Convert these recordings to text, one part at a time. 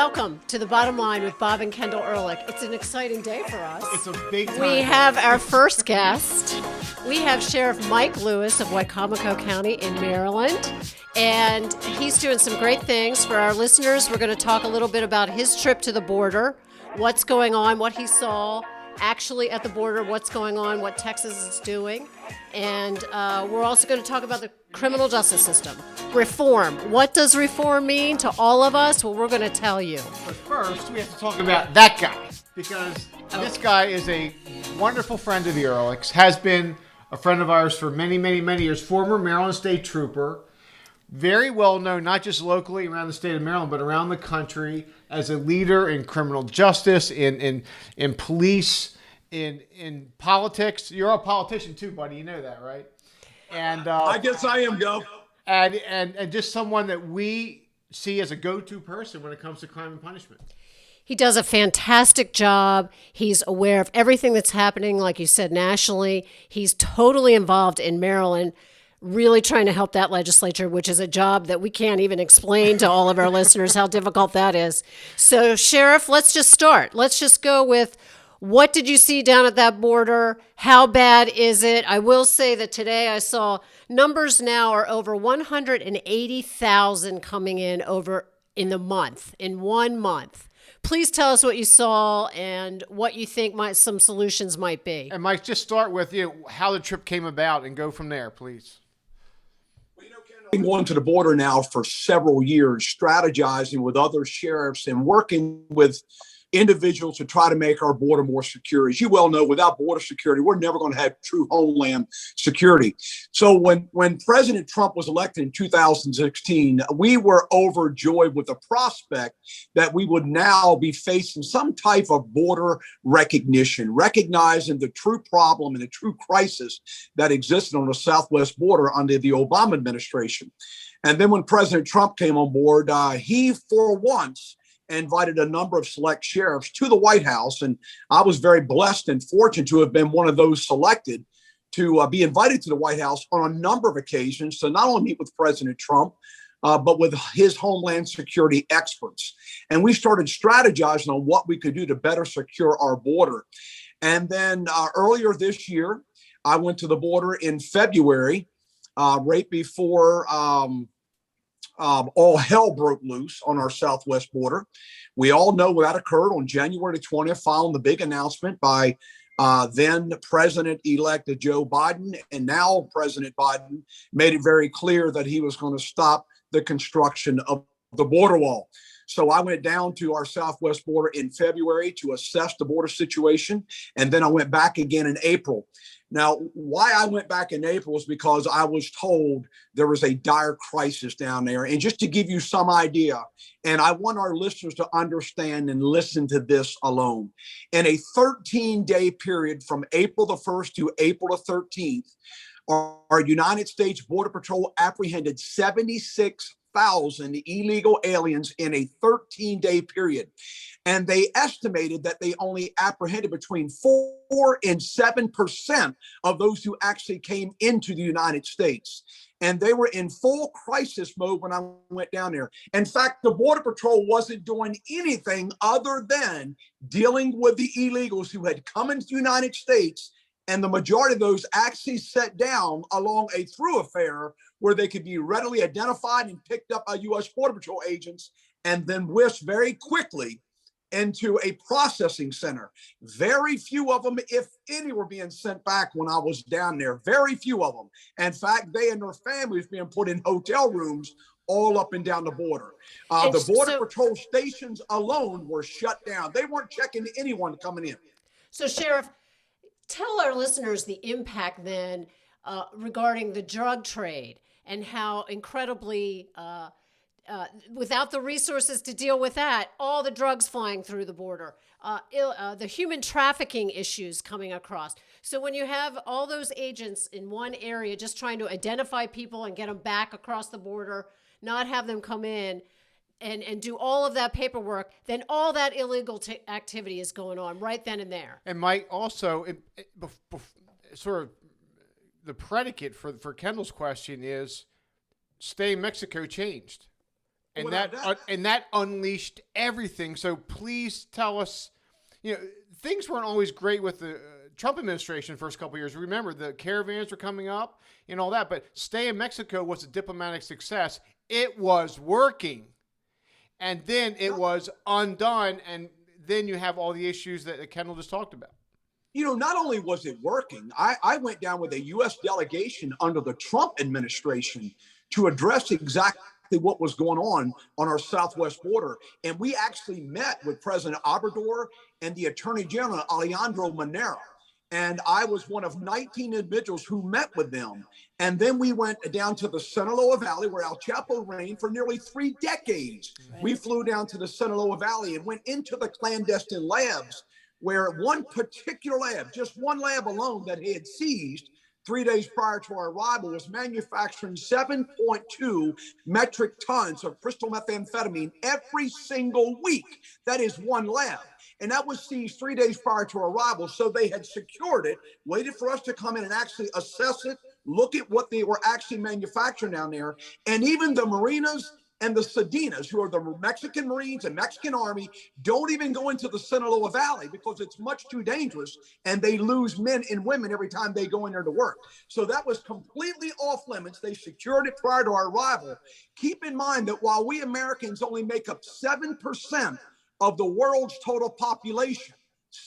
Welcome to the Bottom Line with Bob and Kendel Ehrlich. It's an exciting day for us. It's a big time. We have our first guest. We have Sheriff Mike Lewis of Wicomico County in Maryland, and he's doing some great things for our listeners. We're going to talk a little bit about his trip to the border, what's going on, what he saw actually at the border, what's going on, what Texas is doing. And we're also going to talk about the criminal justice system. Reform. What does reform mean to all of us? Well, we're going to tell you. But first, we have to talk about that guy, because this guy is a wonderful friend of the Ehrlichs, has been a friend of ours for many, many, many years, former Maryland State Trooper, very well known, not just locally around the state of Maryland, but around the country as a leader in criminal justice, in police, in politics. You're a politician too, buddy. You know that, right? And I guess I am, Go. And just someone that we see as a go-to person when it comes to crime and punishment. He does a fantastic job. He's aware of everything that's happening, like you said, nationally. He's totally involved in Maryland, really trying to help that legislature, which is a job that we can't even explain to all of our listeners how difficult that is. So, Sheriff, let's just start. Let's just go with, what did you see down at that border? How bad is it? I will say that today I saw numbers now are over 180,000 coming in in 1 month. Please tell us what you saw and what you think some solutions might be. And Mike, just start with how the trip came about and go from there, please. I've been going to the border now for several years, strategizing with other sheriffs and working with individuals to try to make our border more secure. As you well know, without border security, we're never going to have true homeland security. So when President Trump was elected in 2016, we were overjoyed with the prospect that we would now be facing some type of border recognition, recognizing the true problem and the true crisis that existed on the southwest border under the Obama administration. And then when President Trump came on board, he, for once, invited a number of select sheriffs to the White House. And I was very blessed and fortunate to have been one of those selected to be invited to the White House on a number of occasions to not only meet with President Trump, but with his homeland security experts. And we started strategizing on what we could do to better secure our border. And then earlier this year, I went to the border in February, right before all hell broke loose on our southwest border. We all know that occurred on January 20th, following the big announcement by then President-elect Joe Biden, and now President Biden made it very clear that he was going to stop the construction of the border wall. So I went down to our southwest border in February to assess the border situation, and then I went back again in April. Now, why I went back in April is because I was told there was a dire crisis down there. And just to give you some idea, and I want our listeners to understand and listen to this alone, in a 13-day period from April the 1st to April the 13th, our United States Border Patrol apprehended 76,000 illegal aliens in a 13-day period. And they estimated that they only apprehended between 4 and 7% of those who actually came into the United States. And they were in full crisis mode when I went down there. In fact, the Border Patrol wasn't doing anything other than dealing with the illegals who had come into the United States. And the majority of those actually sat down along a thoroughfare where they could be readily identified and picked up by U.S. Border Patrol agents and then whisked very quickly into a processing center. Very few of them, if any, were being sent back when I was down there. Very few of them. In fact, they and their families being put in hotel rooms all up and down the border. The Border Patrol stations alone were shut down. They weren't checking anyone coming in. So, Sheriff, tell our listeners the impact then regarding the drug trade and how incredibly without the resources to deal with that, all the drugs flying through the border, the human trafficking issues coming across. So when you have all those agents in one area just trying to identify people and get them back across the border, not have them come in and do all of that paperwork, then all that illegal activity is going on right then and there. And Mike, also, sort of the predicate for Kendall's question is, stay in Mexico changed. and Without that unleashed everything. So please tell us, things weren't always great with the Trump administration first couple of years. Remember, the caravans were coming up and all that, but stay in Mexico was a diplomatic success. It was working, and then it was undone, and then you have all the issues that Kendel just talked about. Not only was it working, I went down with a U.S. delegation under the Trump administration to address exactly what was going on our southwest border. And we actually met with President Obrador and the Attorney General, Alejandro Manera. And I was one of 19 individuals who met with them. And then we went down to the Sinaloa Valley, where El Chapo reigned for nearly 3 decades. Right. We flew down to the Sinaloa Valley and went into the clandestine labs, where one particular lab, just one lab alone that he had seized 3 days prior to our arrival, was manufacturing 7.2 metric tons of crystal methamphetamine every single week. That is one lab. And that was seized 3 days prior to our arrival. So they had secured it, waited for us to come in and actually assess it, look at what they were actually manufacturing down there. And even the marinas and the Sedinas, who are the Mexican Marines and Mexican Army, don't even go into the Sinaloa Valley because it's much too dangerous, and they lose men and women every time they go in there to work. So that was completely off limits. They secured it prior to our arrival. Keep in mind that while we Americans only make up 7% of the world's total population,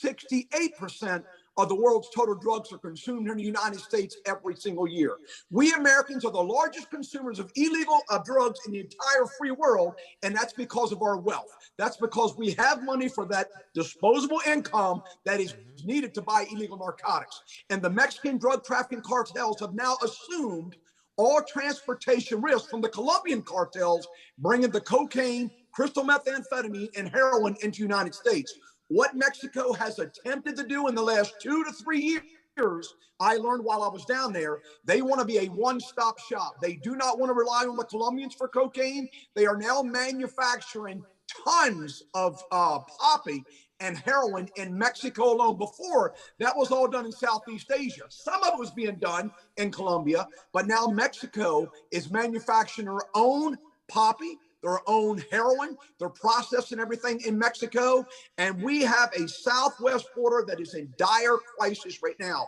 68% of the world's total drugs are consumed in the United States every single year. We Americans are the largest consumers of illegal drugs in the entire free world, and that's because of our wealth. That's because we have money for that disposable income that is needed to buy illegal narcotics. And the Mexican drug trafficking cartels have now assumed all transportation risks from the Colombian cartels, bringing the cocaine, crystal methamphetamine, and heroin into the United States. What Mexico has attempted to do in the last 2 to 3 years, I learned while I was down there, they want to be a one-stop shop. They do not want to rely on the Colombians for cocaine. They are now manufacturing tons of poppy and heroin in Mexico alone. Before, that was all done in Southeast Asia. Some of it was being done in Colombia, but now Mexico is manufacturing their own poppy, their own heroin. They're processing everything in Mexico. And we have a southwest border that is in dire crisis right now.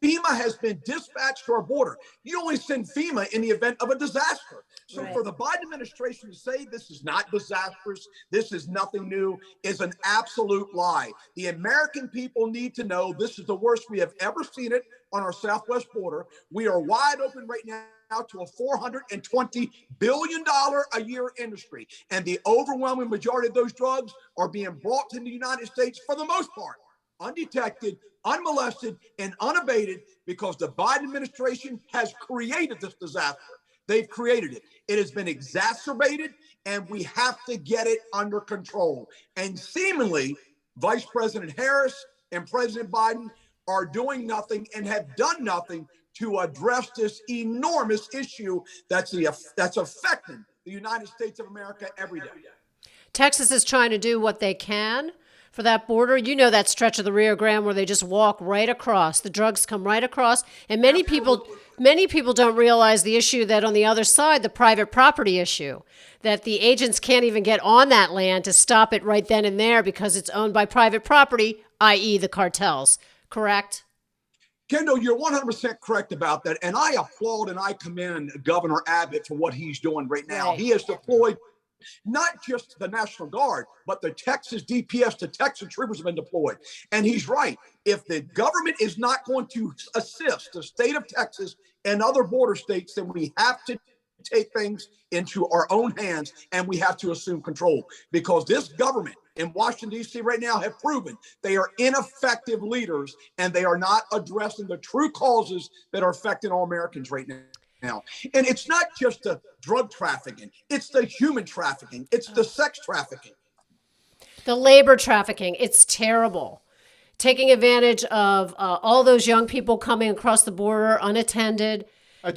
FEMA has been dispatched to our border. You only send FEMA in the event of a disaster. So for the Biden administration to say this is not disastrous, this is nothing new, is an absolute lie. The American people need to know this is the worst we have ever seen it on our southwest border. We are wide open right now to a $420 billion a year industry. And the overwhelming majority of those drugs are being brought to the United States, for the most part, undetected, unmolested, and unabated, because the Biden administration has created this disaster. They've created it. It has been exacerbated, and we have to get it under control. And seemingly, Vice President Harris and President Biden are doing nothing and have done nothing to address this enormous issue that's affecting the United States of America every day. Texas is trying to do what they can for that border. You know that stretch of the Rio Grande where they just walk right across. The drugs come right across. And many people don't realize the issue that on the other side, the private property issue, that the agents can't even get on that land to stop it right then and there because it's owned by private property, i.e. the cartels. Correct? Kendel, you're 100% correct about that. And I applaud and I commend Governor Abbott for what he's doing right now. Right. He has deployed not just the National Guard, but the Texas DPS, the Texas troopers have been deployed. And he's right. If the government is not going to assist the state of Texas and other border states, then we have to take things into our own hands and we have to assume control, because this government in Washington, D.C. right now have proven they are ineffective leaders and they are not addressing the true causes that are affecting all Americans right now. And it's not just the drug trafficking, it's the human trafficking, it's the sex trafficking. The labor trafficking, it's terrible. Taking advantage of all those young people coming across the border unattended. I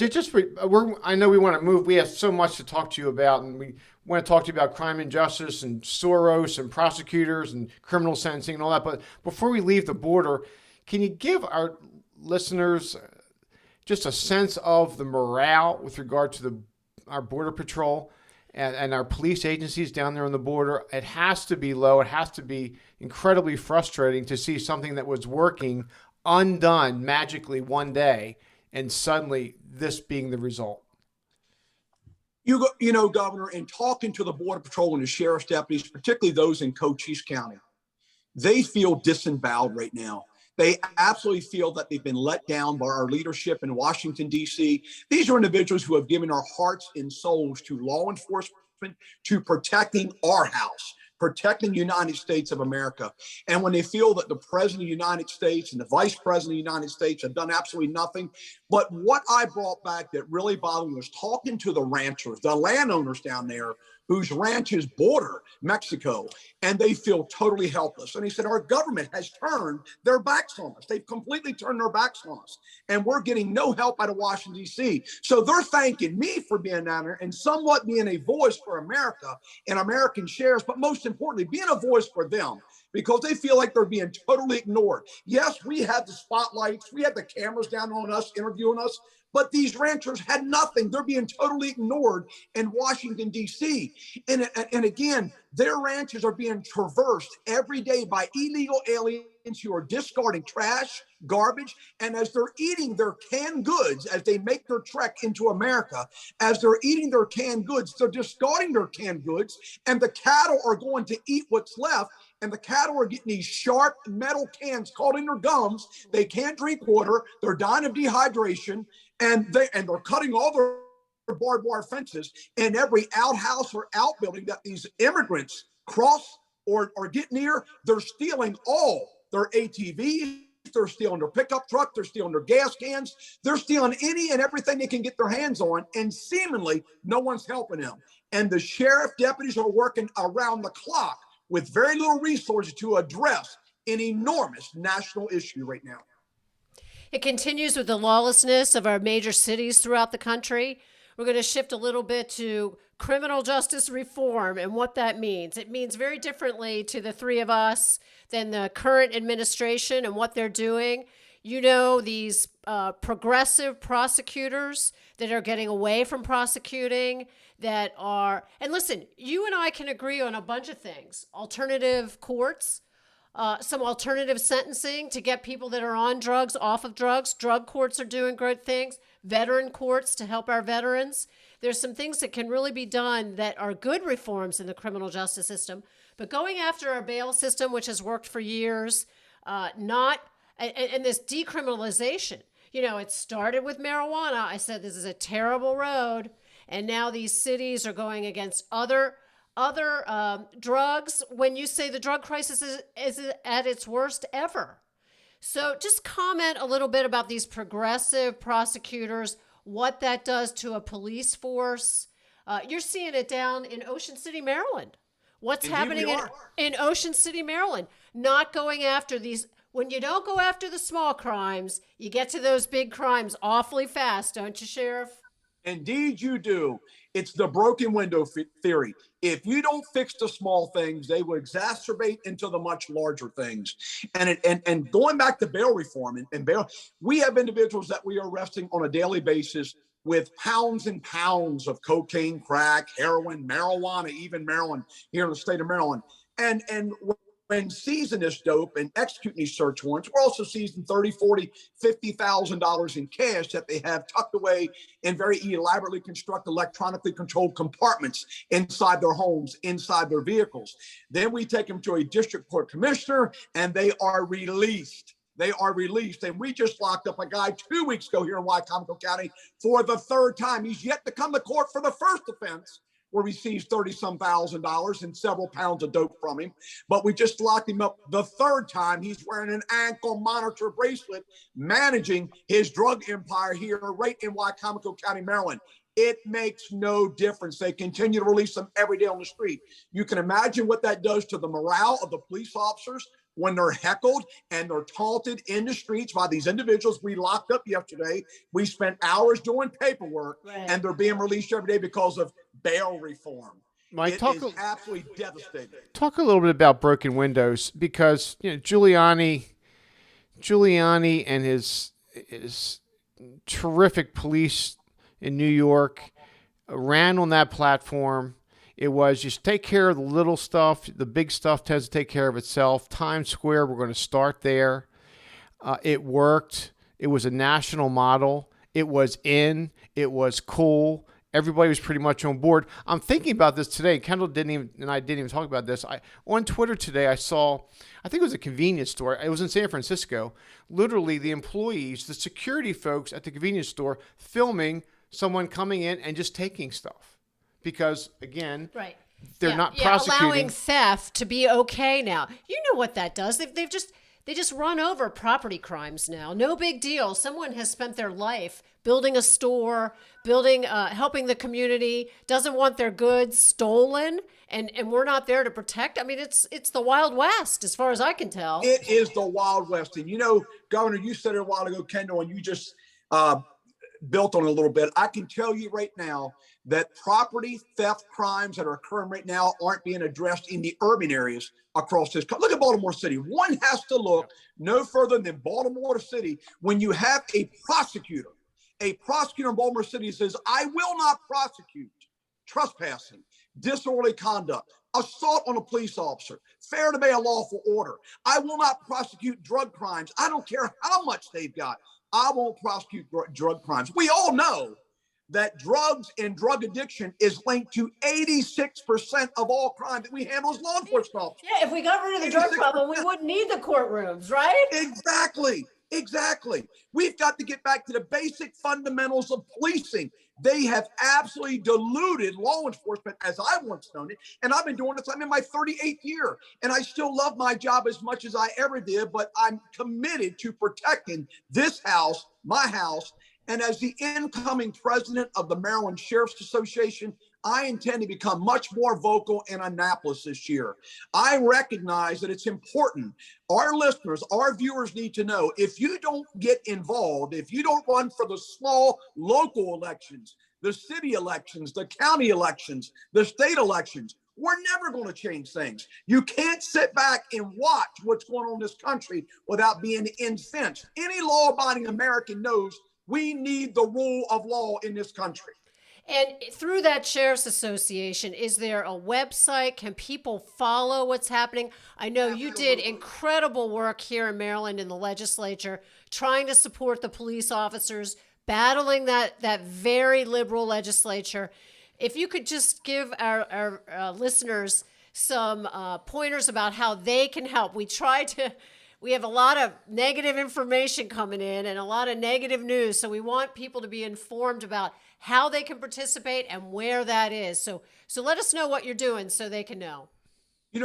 know we want to move. We have so much to talk to you about, and we want to talk to you about crime and justice and Soros and prosecutors and criminal sentencing and all that. But before we leave the border, can you give our listeners just a sense of the morale with regard to our Border Patrol? and our police agencies down there on the border, it has to be low. It has to be incredibly frustrating to see something that was working undone magically one day, and suddenly this being the result. You know, Governor, in talking to the Border Patrol and the sheriff's deputies, particularly those in Cochise County, they feel disemboweled right now. They absolutely feel that they've been let down by our leadership in Washington, D.C. These are individuals who have given our hearts and souls to law enforcement, to protecting our house, protecting the United States of America. And when they feel that the President of the United States and the Vice President of the United States have done absolutely nothing. But what I brought back that really bothered me was talking to the ranchers, the landowners down there whose ranches border Mexico, and they feel totally helpless. And he said, our government has turned their backs on us. They've completely turned their backs on us, and we're getting no help out of Washington, D.C. So they're thanking me for being down there and somewhat being a voice for America and American sheriffs, but most importantly, being a voice for them, because they feel like they're being totally ignored. Yes, we had the spotlights, we had the cameras down on us, interviewing us, but these ranchers had nothing. They're being totally ignored in Washington, D.C. And again, their ranches are being traversed every day by illegal aliens who are discarding trash, garbage, and as they're eating their canned goods, as they make their trek into America, as they're eating their canned goods, they're discarding their canned goods, and the cattle are going to eat what's left. And the cattle are getting these sharp metal cans caught in their gums. They can't drink water. They're dying of dehydration, and they're cutting all their barbed wire fences in every outhouse or outbuilding that these immigrants cross or get near. They're stealing all their ATVs. They're stealing their pickup truck. They're stealing their gas cans. They're stealing any and everything they can get their hands on, and seemingly no one's helping them. And the sheriff deputies are working around the clock with very little resources to address an enormous national issue right now. It continues with the lawlessness of our major cities throughout the country. We're going to shift a little bit to criminal justice reform and what that means. It means very differently to the three of us than the current administration and what they're doing. You know, these progressive prosecutors that are getting away from prosecuting, that are, and listen, you and I can agree on a bunch of things. Alternative courts, some alternative sentencing to get people that are on drugs off of drugs. Drug courts are doing great things. Veteran courts to help our veterans. There's some things that can really be done that are good reforms in the criminal justice system. But going after our bail system, which has worked for years, and this decriminalization, you know, it started with marijuana. I said this is a terrible road. And now these cities are going against other drugs when you say the drug crisis is at its worst ever. So just comment a little bit about these progressive prosecutors, what that does to a police force. You're seeing it down in Ocean City, Maryland. What's happening in Ocean City, Maryland? Not going after these. When you don't go after the small crimes, you get to those big crimes awfully fast, don't you, Sheriff? Indeed, you do. It's the broken window theory. If you don't fix the small things, they will exacerbate into the much larger things. And going back to bail reform and bail, we have individuals that we are arresting on a daily basis with pounds and pounds of cocaine, crack, heroin, marijuana, even Maryland, here in the state of Maryland. And when seizing this dope and executing these search warrants, we're also seizing $30,000, $40,000, $50,000 in cash that they have tucked away in very elaborately constructed, electronically controlled compartments inside their homes, inside their vehicles. Then we take them to a district court commissioner, and they are released. They are released. And we just locked up a guy 2 weeks ago here in Wycomico County for the third time. He's yet to come to court for the first offense, where we seized $30-some thousand and several pounds of dope from him. But we just locked him up the third time. He's wearing an ankle monitor bracelet, managing his drug empire here right in Wycomico County, Maryland. It makes no difference. They continue to release them every day on the street. You can imagine what that does to the morale of the police officers when they're heckled and they're taunted in the streets by these individuals we locked up yesterday. We spent hours doing paperwork, and they're being released every day because of bail reform. It is absolutely devastating. Talk a little bit about broken windows, because Giuliani and his terrific police in New York ran on that platform It was just take care of the little stuff. The big stuff tends to take care of itself. Times Square, we're going to start there. It worked. It was a national model. It was in. It was cool. Everybody was pretty much on board. I'm thinking about this today. Kendall and I didn't even talk about this. On Twitter today, I saw, I think it was a convenience store. It was in San Francisco. Literally, the employees, the security folks at the convenience store filming someone coming in and just taking stuff. Because, again, right. they're not prosecuting. Allowing theft to be okay now. You know what that does. They just run over property crimes now. No big deal. Someone has spent their life building a store, helping the community, doesn't want their goods stolen, and we're not there to protect. I mean, it's the Wild West, as far as I can tell. It is the Wild West. And, Governor, you said it a while ago, Kendall, and you just built on it a little bit. I can tell you right now that property theft crimes that are occurring right now aren't being addressed in the urban areas across this country. Look at Baltimore City. One has to look no further than Baltimore City when you have a prosecutor in Baltimore City says, I will not prosecute trespassing, disorderly conduct, assault on a police officer, fair to obey a lawful order. I will not prosecute drug crimes. I don't care how much they've got. I won't prosecute drug crimes. We all know that drugs and drug addiction is linked to 86% of all crime that we handle as law enforcement officers. Yeah, if we got rid of the drug problem, we wouldn't need the courtrooms, right? Exactly. We've got to get back to the basic fundamentals of policing. They have absolutely diluted law enforcement as I once known it. And I've been doing this. I'm in my 38th year and I still love my job as much as I ever did, but I'm committed to protecting this house, my house. And as the incoming president of the Maryland Sheriff's Association, I intend to become much more vocal in Annapolis this year. I recognize that it's important. Our listeners, our viewers need to know, if you don't get involved, if you don't run for the small local elections, the city elections, the county elections, the state elections, we're never going to change things. You can't sit back and watch what's going on in this country without being incensed. Any law-abiding American knows we need the rule of law in this country. And through that Sheriff's Association, is there a website? Can people follow what's happening? I know you did incredible work here in Maryland in the legislature, trying to support the police officers, battling that very liberal legislature. If you could just give our listeners some pointers about how they can help. We have a lot of negative information coming in and a lot of negative news. So we want people to be informed about how they can participate and where that is. So let us know what you're doing so they can know.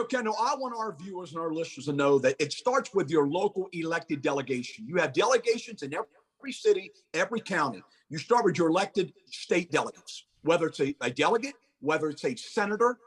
Kendall, I want our viewers and our listeners to know that it starts with your local elected delegation. You have delegations in every city, every county. You start with your elected state delegates, whether it's a delegate, whether it's a senator,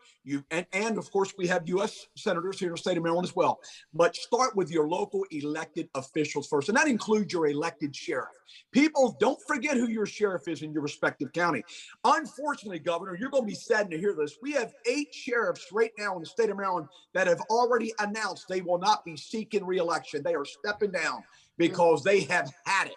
and of course we have U.S. senators here in the state of Maryland as well. But start with your local elected officials first, and that includes your elected sheriff. People, don't forget who your sheriff is in your respective county. Unfortunately, Governor, you're going to be saddened to hear this. We have 8 sheriffs right now in the state of Maryland that have already announced they will not be seeking re-election. They are stepping down because they have had it.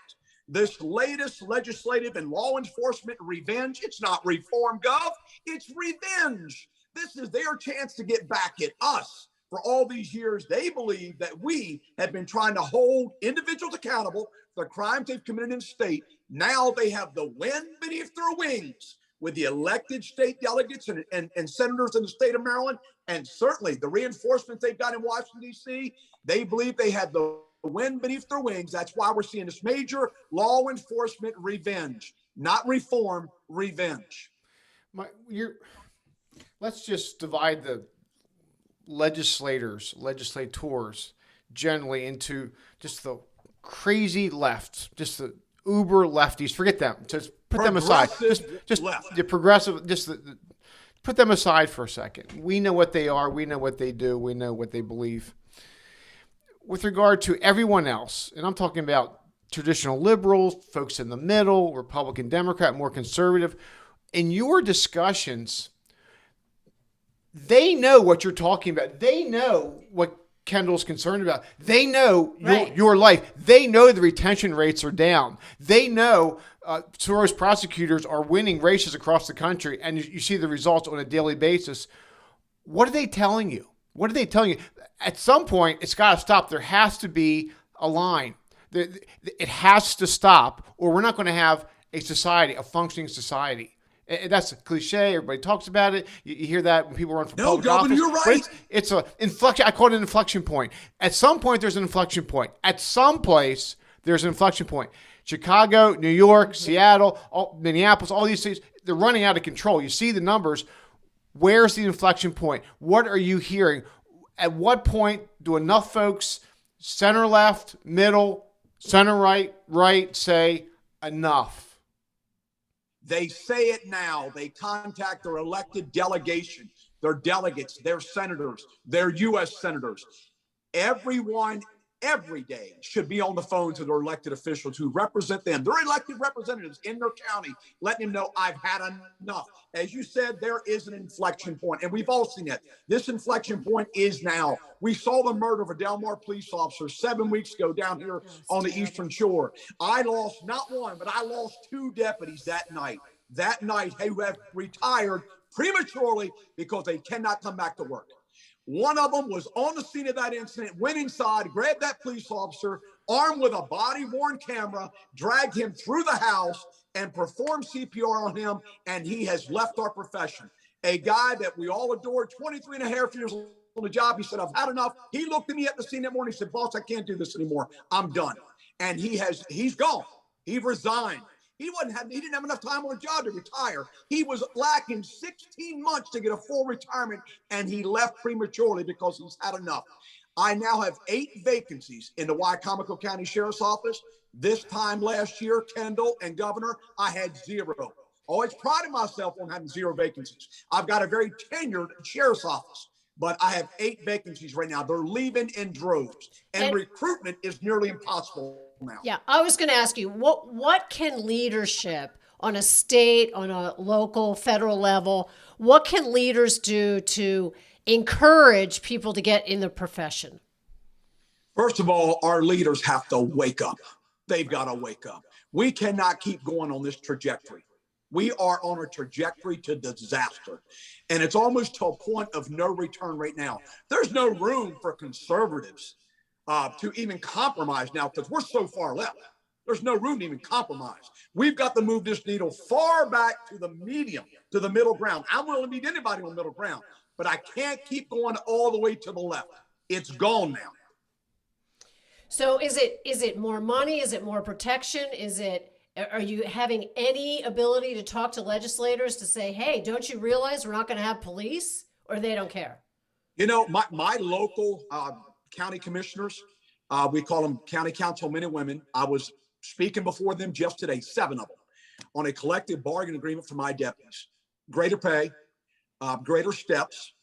This latest legislative and law enforcement revenge, it's not reform, Gov, it's revenge. This is their chance to get back at us. For all these years, they believe that we have been trying to hold individuals accountable for the crimes they've committed in the state. Now they have the wind beneath their wings with the elected state delegates and senators in the state of Maryland, and certainly the reinforcements they've got in Washington, D.C. They believe they have the wind beneath their wings. That's why we're seeing this major law enforcement revenge, not reform, revenge. Let's just divide the legislators generally into just the crazy left, just the uber lefties. Forget them. Just put them aside. Just left. The progressive. Put them aside for a second. We know what they are. We know what they do. We know what they believe. With regard to everyone else, and I'm talking about traditional liberals, folks in the middle, Republican, Democrat, more conservative, in your discussions, they know what you're talking about. They know what Kendall's concerned about. They know your life. They know the retention rates are down. They know Soros prosecutors are winning races across the country, and you see the results on a daily basis. What are they telling you? What are they telling you? At some point, it's got to stop. There has to be a line. It has to stop, or we're not going to have a society, a functioning society. And that's a cliche. Everybody talks about it. You hear that when people run for public office. No, Governor, you're right. But it's an inflection. I call it an inflection point. At some point, there's an inflection point. At some place, there's an inflection point. Chicago, New York, Seattle, Minneapolis, all these cities, they're running out of control. You see the numbers. Where's the inflection point? What are you hearing? At what point do enough folks, center left, middle, center right, say enough? They say it now. They contact their elected delegation, their delegates, their senators, their U.S. senators. Everyone every day should be on the phone to their elected officials who represent them, their elected representatives in their county, letting them know I've had enough. As you said, there is an inflection point, and we've all seen it. This inflection point is now. We saw the murder of a Del Mar police officer 7 weeks ago down here on the Eastern Shore. I lost not one, but I lost 2 deputies that night. Who have retired prematurely because they cannot come back to work. One of them was on the scene of that incident, went inside, grabbed that police officer, armed with a body-worn camera, dragged him through the house and performed CPR on him, and he has left our profession. A guy that we all adored, 23 and a half years on the job. He said, I've had enough. He looked at me at the scene that morning. He said, boss, I can't do this anymore. I'm done. And he's gone. He resigned. He didn't have enough time on the job to retire. He was lacking 16 months to get a full retirement, and he left prematurely because he's had enough. I now have 8 vacancies in the Wycomico County Sheriff's Office. This time last year, Kendel and Governor, I had 0. Always prided myself on having 0 vacancies. I've got a very tenured sheriff's office, but I have 8 vacancies right now. They're leaving in droves, and recruitment is nearly impossible now. Yeah, I was going to ask you, what can leadership on a state, on a local, federal level, what can leaders do to encourage people to get in the profession? First of all, our leaders have to wake up. They've got to wake up. We cannot keep going on this trajectory. We are on a trajectory to disaster, and it's almost to a point of no return right now. There's no room for conservatives to even compromise now because we're so far left. There's no room to even compromise. We've got to move this needle far back to the medium, to the middle ground. I'm willing to meet anybody on the middle ground, but I can't keep going all the way to the left. It's gone now. So is it more money? Is it more protection? Are you having any ability to talk to legislators to say, hey, don't you realize we're not going to have police? Or they don't care? You know, my local county commissioners, we call them county councilmen and women. I was speaking before them just today, 7 of them, on a collective bargain agreement for my deputies. Greater pay, greater steps.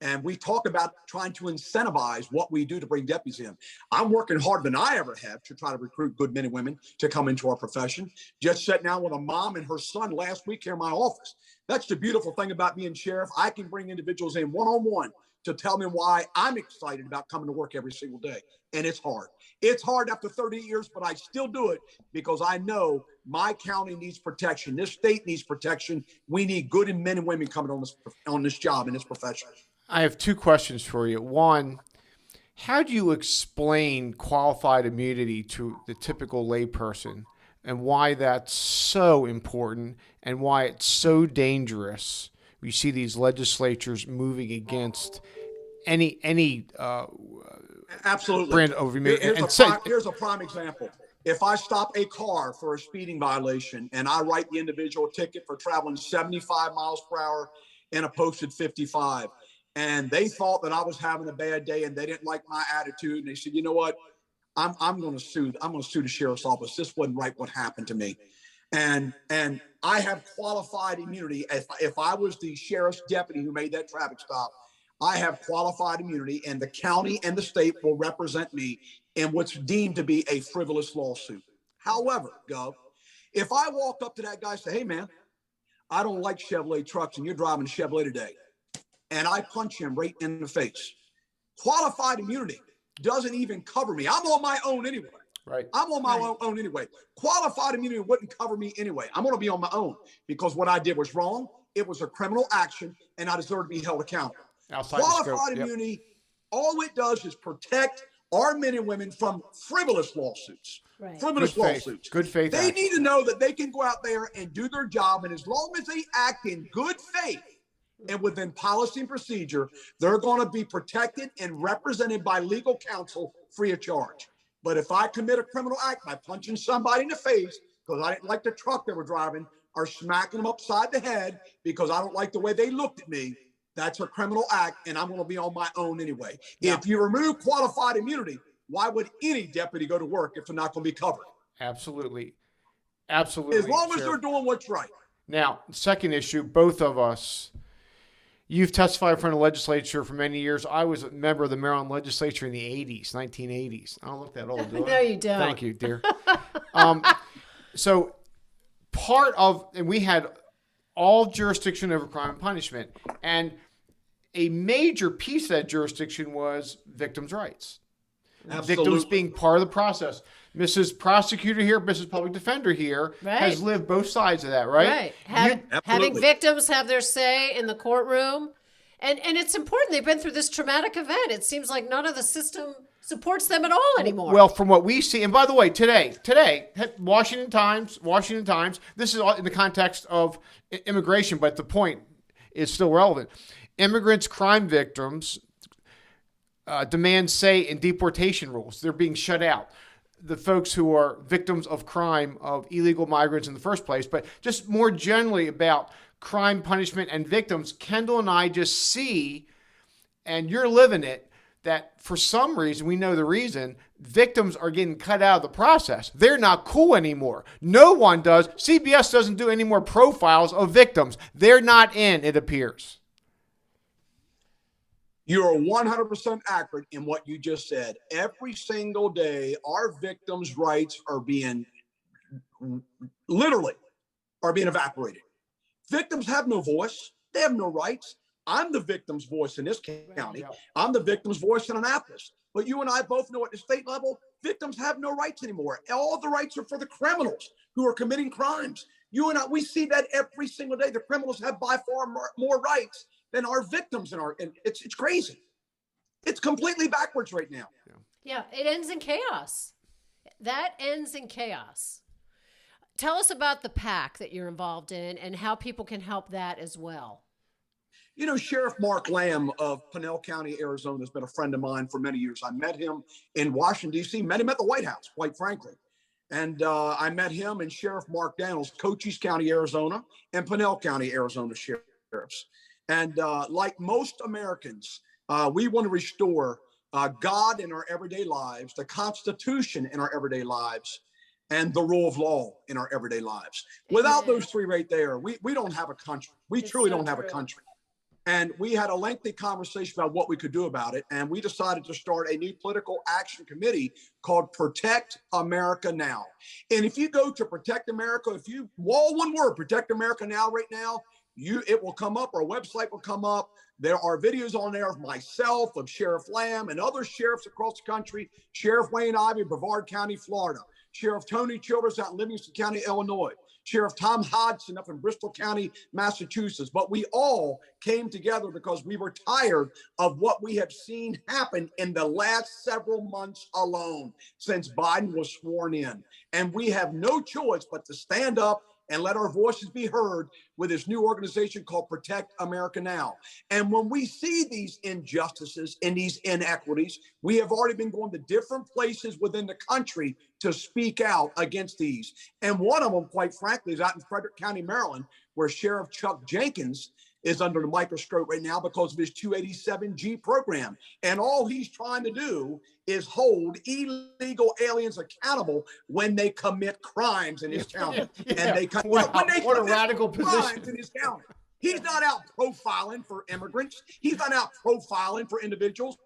And we talk about trying to incentivize what we do to bring deputies in. I'm working harder than I ever have to try to recruit good men and women to come into our profession. Just sat down with a mom and her son last week here in my office. That's the beautiful thing about being sheriff. I can bring individuals in one-on-one to tell them why I'm excited about coming to work every single day. And it's hard. It's hard after 30 years, but I still do it because I know my county needs protection. This state needs protection. We need good men and women coming on this job in this profession. I have 2 questions for you. One, how do you explain qualified immunity to the typical layperson and why that's so important and why it's so dangerous? We see these legislatures moving against any absolutely brand of immunity. Here's a prime example. If I stop a car for a speeding violation and I write the individual a ticket for traveling 75 miles per hour in a posted 55, and they thought that I was having a bad day and they didn't like my attitude, and they said, you know what, I'm going to sue the sheriff's office. This wasn't right what happened to me. And I have qualified immunity. If I was the sheriff's deputy who made that traffic stop, I have qualified immunity, and the county and the state will represent me in what's deemed to be a frivolous lawsuit. However, Gov, if I walk up to that guy and say, hey, man, I don't like Chevrolet trucks and you're driving a Chevrolet today, and I punch him right in the face, qualified immunity doesn't even cover me. I'm on my own anyway. Right. I'm on my own anyway. Qualified immunity wouldn't cover me anyway. I'm going to be on my own because what I did was wrong. It was a criminal action, and I deserve to be held accountable. Outside the scope. Qualified immunity, all it does is protect our men and women from frivolous lawsuits. Right. Frivolous lawsuits. Good faith. They need to know that they can go out there and do their job, and as long as they act in good faith and within policy and procedure, they're going to be protected and represented by legal counsel free of charge. But if I commit a criminal act by punching somebody in the face because I didn't like the truck they were driving, or smacking them upside the head because I don't like the way they looked at me, that's a criminal act, and I'm going to be on my own anyway. Yeah. If you remove qualified immunity, why would any deputy go to work if they're not going to be covered? Absolutely. Absolutely. As long as they're doing what's right. Now, second issue, both of us, you've testified in front of the legislature for many years. I was a member of the Maryland legislature in the 80s, 1980s. I don't look that old, do I? No, you don't. Thank you, dear. So part of, and we had all jurisdiction over crime and punishment, and a major piece of that jurisdiction was victims' rights. Absolutely. Victims being part of the process. Mrs. Prosecutor here, Mrs. Public Defender here has lived both sides of that, right? Right. Having victims have their say in the courtroom. And it's important. They've been through this traumatic event. It seems like none of the system supports them at all anymore. Well, from what we see, and by the way, today, Washington Times, this is all in the context of immigration, but the point is still relevant. Immigrants, crime victims, demand say in deportation rules. They're being shut out. The folks who are victims of crime, of illegal migrants in the first place, but just more generally about crime, punishment, and victims, Kendel and I just see, and you're living it, that for some reason, we know the reason, victims are getting cut out of the process. They're not cool anymore. No one does. CBS doesn't do any more profiles of victims. They're not in, it appears. You are 100% accurate in what you just said. Every single day, our victims' rights are being evaporated. Victims have no voice. They have no rights. I'm the victim's voice in this county. I'm the victim's voice in Annapolis. But you and I both know at the state level, victims have no rights anymore. All the rights are for the criminals who are committing crimes. You and I, we see that every single day. The criminals have by far more rights than our victims and it's crazy. It's completely backwards right now. Yeah, it ends in chaos. That ends in chaos. Tell us about the PAC that you're involved in and how people can help that as well. You know, Sheriff Mark Lamb of Pinell County, Arizona, has been a friend of mine for many years. I met him in Washington, D.C., met him at the White House, quite frankly. And I met him and Sheriff Mark Daniels, Cochise County, Arizona, and Pinell County, Arizona sheriffs. And like most Americans, we want to restore God in our everyday lives, the Constitution in our everyday lives, and the rule of law in our everyday lives. Without those three right there, we don't have a country. We truly don't have a country. And we had a lengthy conversation about what we could do about it. And we decided to start a new political action committee called Protect America Now. And if you go to Protect America, if you all one word, Protect America Now right now, it will come up, our website will come up. There are videos on there of myself, of Sheriff Lamb, and other sheriffs across the country, Sheriff Wayne Ivey, Brevard County, Florida, Sheriff Tony Childers out in Livingston County, Illinois, Sheriff Tom Hodgson up in Bristol County, Massachusetts. But we all came together because we were tired of what we have seen happen in the last several months alone since Biden was sworn in. And we have no choice but to stand up and let our voices be heard with this new organization called Protect America Now. And when we see these injustices and these inequities, we have already been going to different places within the country to speak out against these. And one of them, quite frankly, is out in Frederick County, Maryland, where Sheriff Chuck Jenkins is under the microscope right now because of his 287G program. And all he's trying to do is hold illegal aliens accountable when they commit crimes in his county. And they what a radical position in his county. He's not out profiling for immigrants. He's not out profiling for individuals.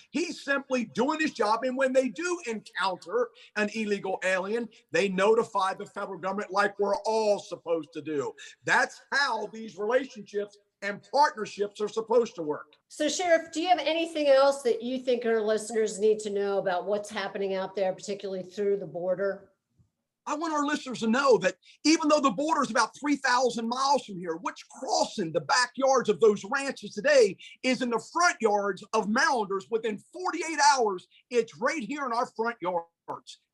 He's simply doing his job. And when they do encounter an illegal alien, they notify the federal government like we're all supposed to do. That's how these relationships and partnerships are supposed to work. So, Sheriff, do you have anything else that you think our listeners need to know about what's happening out there, particularly through the border? I want our listeners to know that even though the border is about 3,000 miles from here, what's crossing the backyards of those ranches today is in the front yards of Marylanders. Within 48 hours, it's right here in our front yards.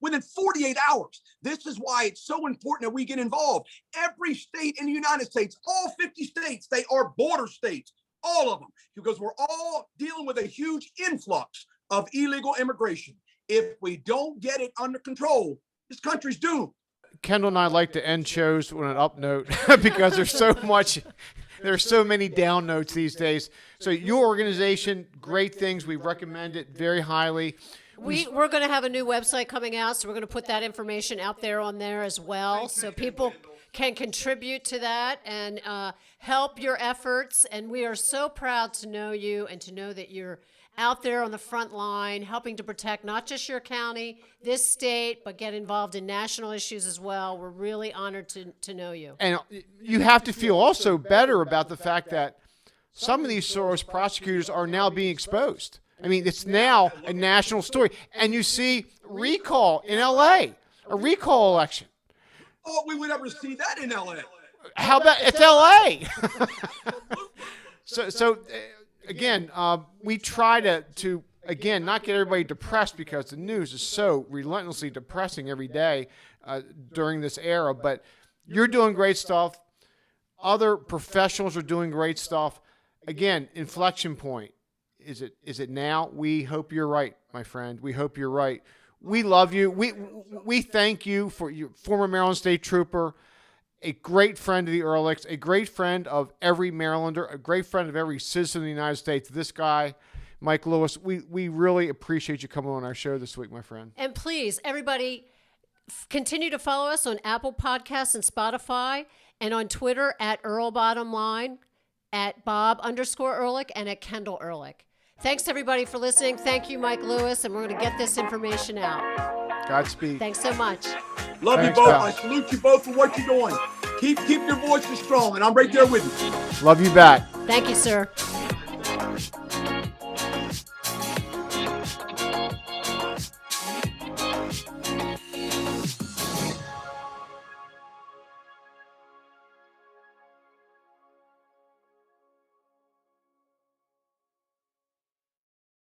Within 48 hours. This is why it's so important that we get involved. Every state in the United States, all 50 states, they are border states, all of them, because we're all dealing with a huge influx of illegal immigration. If we don't get it under control, this country's doomed. Kendel and I like to end shows on an up note because there's so many down notes these days. So your organization, great things. We recommend it very highly. We're going to have a new website coming out, so we're going to put that information out there on there as well, so people can contribute to that and help your efforts. And we are so proud to know you and to know that you're out there on the front line, helping to protect not just your county, this state, but get involved in national issues as well. We're really honored to know you. And you have to feel also better about the fact that some of these Soros prosecutors are now being exposed. I mean, it's now a national story. And you see recall in L.A., a recall election. Oh, we would never see that in L.A. How about it's L.A.? So again, we try to again, not get everybody depressed because the news is so relentlessly depressing every day during this era. But you're doing great stuff. Other professionals are doing great stuff. Again, inflection point. Is it now? We hope you're right, my friend. We hope you're right. We love you. We thank you for your former Maryland State Trooper, a great friend of the Ehrlichs, a great friend of every Marylander, a great friend of every citizen of the United States. This guy, Mike Lewis, we really appreciate you coming on our show this week, my friend. And please, everybody, continue to follow us on Apple Podcasts and Spotify, and on Twitter at EarlBottomLine, at Bob_Ehrlich, and at Kendel Ehrlich. Thanks, everybody, for listening. Thank you, Mike Lewis, and we're going to get this information out. Godspeed. Thanks so much. Love Thanks, you both. pal. I salute you both for what you're doing. Keep your voices strong, and I'm right there with you. Love you back. Thank you, sir.